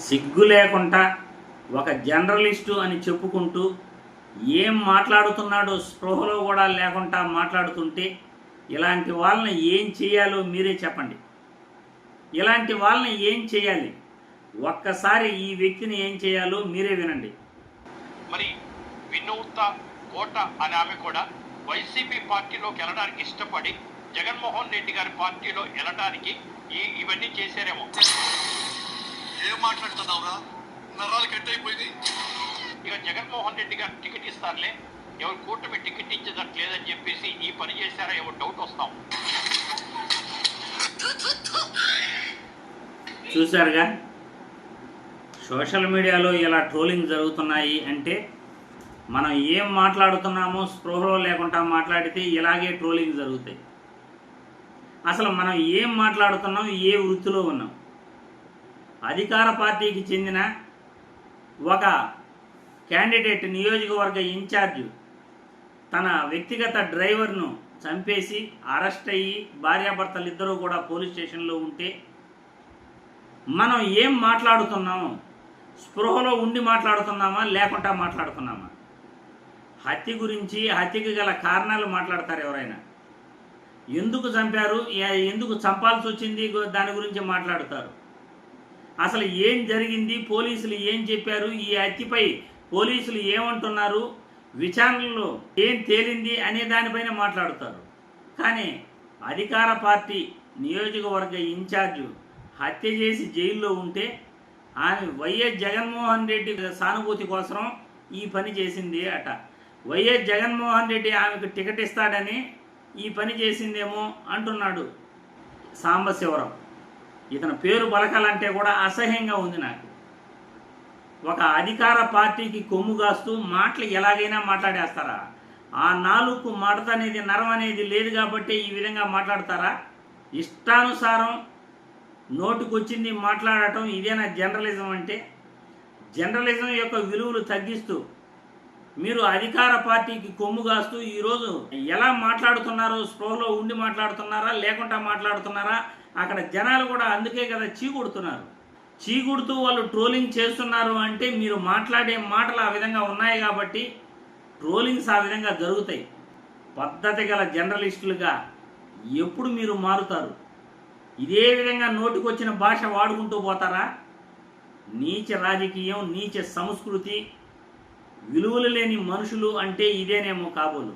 సిగ్గు లేకుండా ఒక జర్నలిస్టు అని చెప్పుకుంటూ ఏం మాట్లాడుతున్నాడో స్పృహలో కూడా లేకుండా మాట్లాడుతుంటే ఇలాంటి వాళ్ళని ఏం చేయాలో మీరే చెప్పండి. ఇలాంటి వాళ్ళని ఏం చేయాలి? ఒక్కసారి ఈ వ్యక్తిని ఏం చేయాలో మీరే వినండి. మరి వినూత కోట అనే ఆమె కూడా వైసీపీ పార్టీలోకి వెళ్ళడానికి ఇష్టపడి జగన్మోహన్ రెడ్డి గారి పార్టీలో వెళ్ళడానికి ఇవన్నీ చేశారేమో. ఏం మాట్లాడుతున్నావురా? నరాలు కట్ అయిపోయింది. ఇక జగన్మోహన్ రెడ్డి గారు టికెట్ ఇస్తారులే, ఎవరు కూటమి టికెట్ ఇచ్చేదట్లేదని చెప్పేసి ఈ పని చేశారా ఏమో డౌట్ వస్తాం. చూశారుగా, సోషల్ మీడియాలో ఇలా ట్రోలింగ్ జరుగుతున్నాయి అంటే మనం ఏం మాట్లాడుతున్నామో స్పృహలో లేకుండా మాట్లాడితే ఇలాగే ట్రోలింగ్ జరుగుతాయి. అసలు మనం ఏం మాట్లాడుతున్నాం, ఏ వృత్తిలో ఉన్నాం? అధికార పార్టీకి చెందిన ఒక క్యాండిడేట్ నియోజకవర్గ ఇన్ఛార్జ్ తన వ్యక్తిగత డ్రైవర్ను చంపేసి అరెస్ట్ అయ్యి భార్యాభర్తలు ఇద్దరూ కూడా పోలీస్ స్టేషన్లో ఉంటే మనం ఏం మాట్లాడుతున్నాము? స్పృహలో ఉండి మాట్లాడుతున్నామా లేకుండా మాట్లాడుతున్నామా? హత్య గురించి, హత్యకి గల కారణాలు మాట్లాడతారు ఎవరైనా. ఎందుకు చంపారు, ఎందుకు చంపాల్సి వచ్చింది, దాని గురించి మాట్లాడతారు. అసలు ఏం జరిగింది, పోలీసులు ఏం చెప్పారు, ఈ హత్యపై పోలీసులు ఏమంటున్నారు, విచారణలో ఏం తేలింది అనే దానిపైన మాట్లాడుతారు. కానీ అధికార పార్టీ నియోజకవర్గ ఇన్ఛార్జు హత్య చేసి జైల్లో ఉంటే ఆమె వైఎస్ జగన్మోహన్ రెడ్డి సానుభూతి కోసం ఈ పని చేసింది అట. వైఎస్ జగన్మోహన్ రెడ్డి ఆమెకు టికెట్ ఇస్తాడని ఈ పని చేసిందేమో అంటున్నాడు సాంబశివరావు. ఇతని పేరు పలకాలంటే కూడా అసహ్యంగా ఉంది నాకు. ఒక అధికార పార్టీకి కొమ్ము కాస్తూ మాటలు ఎలాగైనా మాట్లాడేస్తారా? ఆ నాలుగు మడత అనేది, నరం అనేది లేదు కాబట్టి ఈ విధంగా మాట్లాడతారా? ఇష్టానుసారం నోటికొచ్చింది మాట్లాడటం ఇదేనా జర్నలిజం అంటే? జర్నలిజం యొక్క విలువలు తగ్గిస్తూ మీరు అధికార పార్టీకి కొమ్ము కాస్తూ ఈరోజు ఎలా మాట్లాడుతున్నారో స్పృహలో ఉండి మాట్లాడుతున్నారా లేకుండా మాట్లాడుతున్నారా? అక్కడ జనాలు కూడా అందుకే కదా చీకొడుతున్నారు. చీకొడుతూ వాళ్ళు ట్రోలింగ్ చేస్తున్నారు అంటే మీరు మాట్లాడే మాటలు ఆ విధంగా ఉన్నాయి కాబట్టి ట్రోలింగ్స్ ఆ విధంగా జరుగుతాయి. పద్ధతి గల జర్నలిస్టులుగా ఎప్పుడు మీరు మారుతారు? ఇదే విధంగా నోటికొచ్చిన భాష వాడుకుంటూ పోతారా? నీచ రాజకీయం, నీచ సంస్కృతి, విలువలు లేని మనుషులు అంటే ఇదేనేమో కాబోలు.